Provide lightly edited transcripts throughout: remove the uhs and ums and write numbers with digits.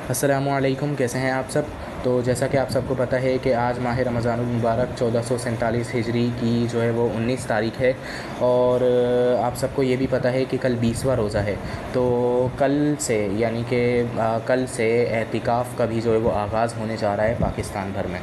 السلام علیکم، کیسے ہیں آپ سب؟ تو جیسا کہ آپ سب کو پتہ ہے کہ آج ماہ رمضان المبارک 1447 ہجری کی جو ہے وہ 19 تاریخ ہے، اور آپ سب کو یہ بھی پتہ ہے کہ کل 20واں روزہ ہے۔ تو کل سے یعنی کہ کل سے اعتکاف کا بھی جو ہے وہ آغاز ہونے جا رہا ہے پاکستان بھر میں۔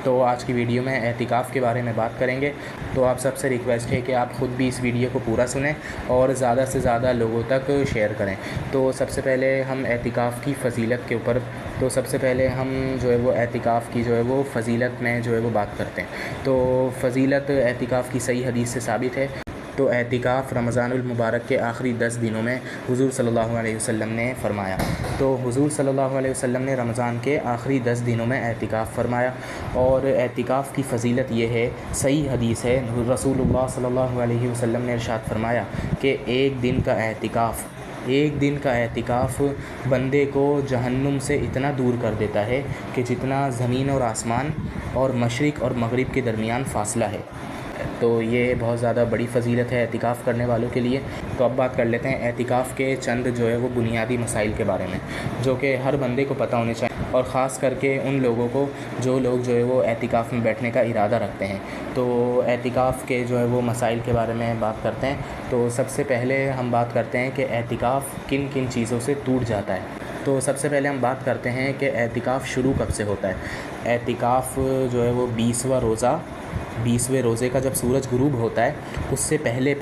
تو آج کی ویڈیو میں اعتکاف کے بارے میں بات کریں گے۔ تو آپ سب سے ریکویسٹ ہے کہ آپ خود بھی اس ویڈیو کو پورا سنیں اور زیادہ سے زیادہ لوگوں تک شیئر کریں۔ تو سب سے پہلے ہم اعتکاف کی فضیلت کے اوپر جو ہے وہ اعتکاف کی جو ہے وہ فضیلت میں جو ہے وہ بات کرتے ہیں۔ تو فضیلت اعتکاف کی صحیح حدیث سے ثابت ہے۔ تو اعتکاف رمضان المبارک کے آخری 10 دنوں میں حضور صلی اللہ علیہ وسلم نے فرمایا۔ تو حضور صلی اللہ علیہ وسلم نے رمضان کے آخری 10 دنوں میں اعتکاف فرمایا، اور اعتکاف کی فضیلت یہ ہے، صحیح حدیث ہے، رسول اللہ صلی اللہ علیہ وسلم نے ارشاد فرمایا کہ ایک دن کا اعتکاف بندے کو جہنم سے اتنا دور کر دیتا ہے کہ جتنا زمین اور آسمان اور مشرق اور مغرب کے درمیان فاصلہ ہے۔ تو یہ بہت زیادہ بڑی فضیلت ہے اعتکاف کرنے والوں کے لیے۔ تو اب بات کر لیتے ہیں اعتکاف کے چند جو ہے وہ بنیادی مسائل کے بارے میں، جو کہ ہر بندے کو پتہ ہونے چاہیے، اور خاص کر کے ان لوگوں کو جو ہے وہ اعتکاف میں بیٹھنے کا ارادہ رکھتے ہیں۔ تو اعتکاف کے جو ہے وہ مسائل کے بارے میں بات کرتے ہیں۔ تو سب سے پہلے ہم بات کرتے ہیں کہ اعتکاف کن کن چیزوں سے ٹوٹ جاتا ہے۔ تو سب سے پہلے ہم بات کرتے ہیں کہ اعتکاف شروع کب سے ہوتا ہے۔ اعتکاف جو ہے وہ 20ویں روزے کا جب سورج غروب ہوتا ہے، اس سے پہلے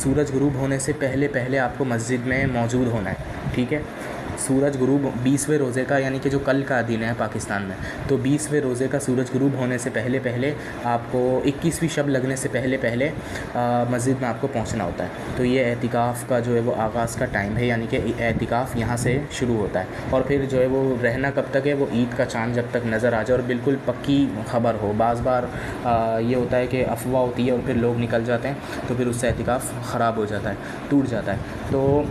سورج غروب ہونے سے پہلے آپ کو مسجد میں موجود ہونا ہے، ٹھیک ہے۔ سورج غروب 20ویں روزے کا یعنی کہ جو کل کا دن ہے پاکستان میں، تو 20ویں روزے کا سورج غروب ہونے سے پہلے آپ کو 21ویں شب لگنے سے پہلے مسجد میں آپ کو پہنچنا ہوتا ہے۔ تو یہ اعتکاف کا جو ہے وہ آغاز کا ٹائم ہے، یعنی کہ اعتکاف یہاں سے شروع ہوتا ہے۔ اور پھر جو ہے وہ رہنا کب تک ہے، وہ عید کا چاند جب تک نظر آ جائے اور بالکل پکی خبر ہو۔ بعض بار یہ ہوتا ہے کہ افواہ ہوتی ہے اور پھر لوگ نکل جاتے ہیں، تو پھر اس سے اعتکاف خراب ہو جاتا ہے، ٹوٹ جاتا ہے۔ تو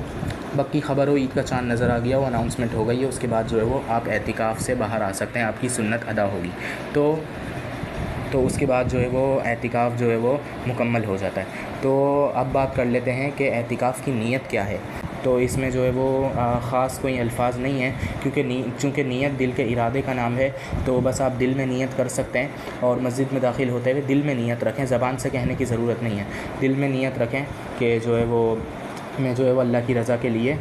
پکی خبر ہو، عید کا چاند نظر آ گیا ہو، اناؤنسمنٹ ہو گئی ہے، اس کے بعد جو ہے وہ آپ اعتکاف سے باہر آ سکتے ہیں، آپ کی سنت ادا ہوگی۔ تو اس کے بعد جو ہے وہ اعتکاف جو ہے وہ مکمل ہو جاتا ہے۔ تو اب بات کر لیتے ہیں کہ اعتکاف کی نیت کیا ہے۔ تو اس میں جو ہے وہ خاص کوئی الفاظ نہیں ہیں، چونکہ نیت دل کے ارادے کا نام ہے، تو بس آپ دل میں نیت کر سکتے ہیں، اور مسجد میں داخل ہوتے ہوئے دل میں نیت رکھیں، زبان سے کہنے کی ضرورت نہیں ہے۔ دل میں نیت رکھیں کہ جو ہے وہ میں جو ہے وہ اللہ کی رضا کے لیے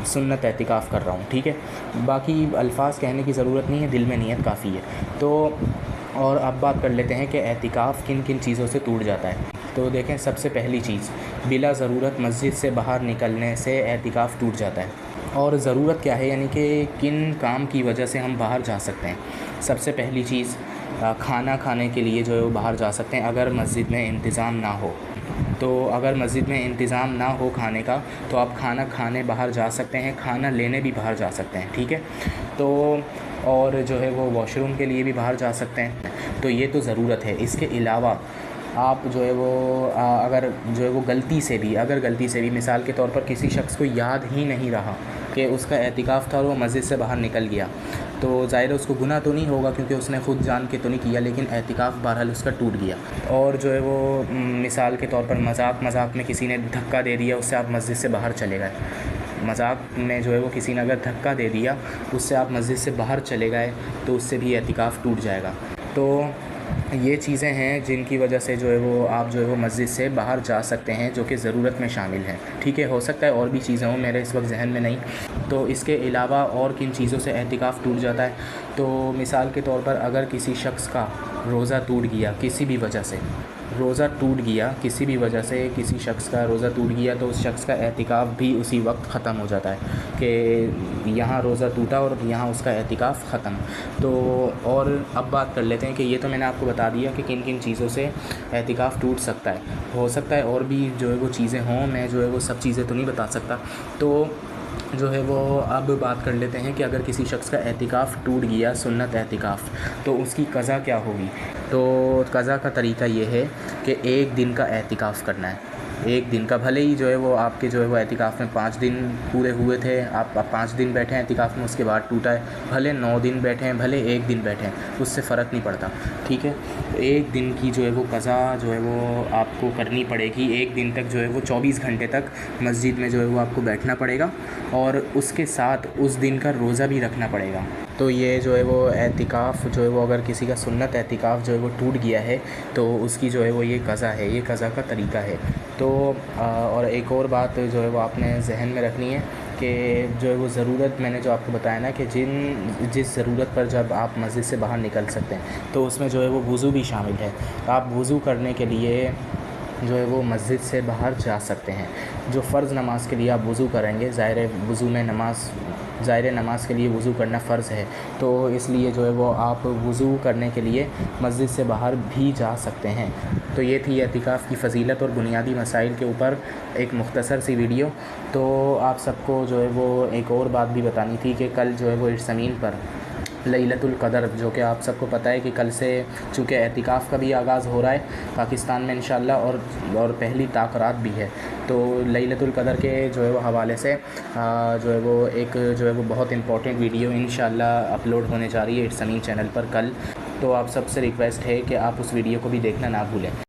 سنت اعتکاف کر رہا ہوں، ٹھیک ہے۔ باقی الفاظ کہنے کی ضرورت نہیں ہے، دل میں نیت کافی ہے۔ تو اور اب بات کر لیتے ہیں کہ اعتکاف کن کن چیزوں سے ٹوٹ جاتا ہے۔ تو دیکھیں، سب سے پہلی چیز، بلا ضرورت مسجد سے باہر نکلنے سے اعتکاف ٹوٹ جاتا ہے۔ اور ضرورت کیا ہے، یعنی کہ کن کام کی وجہ سے ہم باہر جا سکتے ہیں۔ سب سے پہلی چیز، کھانا کھانے کے لیے جو ہے وہ باہر جا سکتے ہیں اگر مسجد میں انتظام نہ ہو۔ تو اگر مسجد میں انتظام نہ ہو کھانے کا، تو آپ کھانا کھانے باہر جا سکتے ہیں، کھانا لینے بھی باہر جا سکتے ہیں، ٹھیک ہے۔ تو اور جو ہے وہ واش روم کے لیے بھی باہر جا سکتے ہیں۔ تو یہ تو ضرورت ہے۔ اس کے علاوہ آپ جو ہے وہ اگر جو ہے وہ غلطی سے بھی مثال کے طور پر کسی شخص کو یاد ہی نہیں رہا کہ اس کا اعتکاف تھا اور وہ مسجد سے باہر نکل گیا، تو ظاہر ہے اس کو گناہ تو نہیں ہوگا، کیونکہ اس نے خود جان کے تو نہیں کیا، لیکن اعتکاف بہرحال اس کا ٹوٹ گیا۔ اور جو ہے وہ مثال کے طور پر مذاق میں کسی نے دھکا دے دیا، اس سے آپ مسجد سے باہر چلے گئے۔ مذاق میں جو ہے وہ کسی نے اگر دھکا دے دیا، اس سے آپ مسجد سے باہر چلے گئے، تو اس سے بھی اعتکاف ٹوٹ جائے گا۔ تو یہ چیزیں ہیں جن کی وجہ سے جو ہے وہ آپ جو ہے وہ مسجد سے باہر جا سکتے ہیں، جو کہ ضرورت میں شامل ہیں، ٹھیک ہے۔ ہو سکتا ہے اور بھی چیزیں ہوں، میرے اس وقت ذہن میں نہیں۔ تو اس کے علاوہ اور کن چیزوں سے اعتکاف ٹوٹ جاتا ہے، تو مثال کے طور پر اگر کسی شخص کا روزہ ٹوٹ گیا کسی بھی وجہ سے، کسی شخص کا روزہ ٹوٹ گیا، تو اس شخص کا اعتکاف بھی اسی وقت ختم ہو جاتا ہے کہ یہاں روزہ ٹوٹا اور یہاں اس کا اعتکاف ختم۔ تو اور اب بات کر لیتے ہیں کہ یہ تو میں نے آپ کو بتا دیا کہ کن کن چیزوں سے اعتکاف ٹوٹ سکتا ہے۔ ہو سکتا ہے اور بھی جو ہے وہ چیزیں ہوں، میں جو ہے وہ سب چیزیں تو نہیں بتا سکتا۔ تو جو ہے وہ اب بات کر لیتے ہیں کہ اگر کسی شخص کا اعتکاف ٹوٹ گیا، سنت اعتکاف، تو اس کی قضا کیا ہوگی۔ تو قضا کا طریقہ یہ ہے کہ ایک دن کا اعتکاف کرنا ہے، ایک دن کا، بھلے ہی جو ہے وہ آپ کے جو ہے وہ اعتکاف میں 5 دن پورے ہوئے تھے، آپ 5 دن بیٹھے ہیں اعتکاف میں، اس کے بعد ٹوٹا ہے، بھلے 9 دن بیٹھے ہیں، بھلے 1 دن بیٹھے ہیں، اس سے فرق نہیں پڑتا، ٹھیک ہے. ایک دن کی جو ہے وہ قضا جو ہے وہ آپ کو کرنی پڑے گی. ایک دن تک جو ہے وہ 24 گھنٹے تک مسجد میں جو ہے وہ آپ کو بیٹھنا پڑے گا، اور اس کے ساتھ اس دن کا روزہ بھی رکھنا پڑے گا. تو یہ جو ہے وہ اعتکاف جو ہے وہ اگر کسی کا سنت اعتکاف جو ہے وہ ٹوٹ گیا ہے تو اس کی جو ہے وہ یہ قضا ہے، یہ قضا کا طریقہ ہے. تو اور ایک اور بات جو ہے وہ آپ نے ذہن میں رکھنی ہے کہ جو ہے وہ ضرورت، میں نے جو آپ کو بتایا نا کہ جس ضرورت پر جب آپ مسجد سے باہر نکل سکتے ہیں تو اس میں جو ہے وہ وضو بھی شامل ہے. آپ وضو کرنے کے لیے جو ہے وہ مسجد سے باہر جا سکتے ہیں. جو فرض نماز کے لیے آپ وضو کریں گے، ظاہر نماز کے لیے وضو کرنا فرض ہے، تو اس لیے جو ہے وہ آپ وضو کرنے کے لیے مسجد سے باہر بھی جا سکتے ہیں. تو یہ تھی اعتکاف کی فضیلت اور بنیادی مسائل کے اوپر ایک مختصر سی ویڈیو. تو آپ سب کو جو ہے وہ ایک اور بات بھی بتانی تھی کہ کل جو ہے وہ ارسمین پر لیلۃ القدر، جو کہ آپ سب کو پتہ ہے کہ کل سے چونکہ اعتکاف کا بھی آغاز ہو رہا ہے پاکستان میں انشاءاللہ، اور پہلی طاق بھی ہے، تو لیلۃ القدر کے جو ہے وہ حوالے سے جو ہے وہ ایک جو ہے وہ بہت امپورٹنٹ ویڈیو انشاءاللہ اپلوڈ ہونے جا رہی ہے ارسمین چینل پر کل. تو آپ سب سے ریکویسٹ ہے کہ آپ اس ویڈیو کو بھی دیکھنا نہ بھولیں.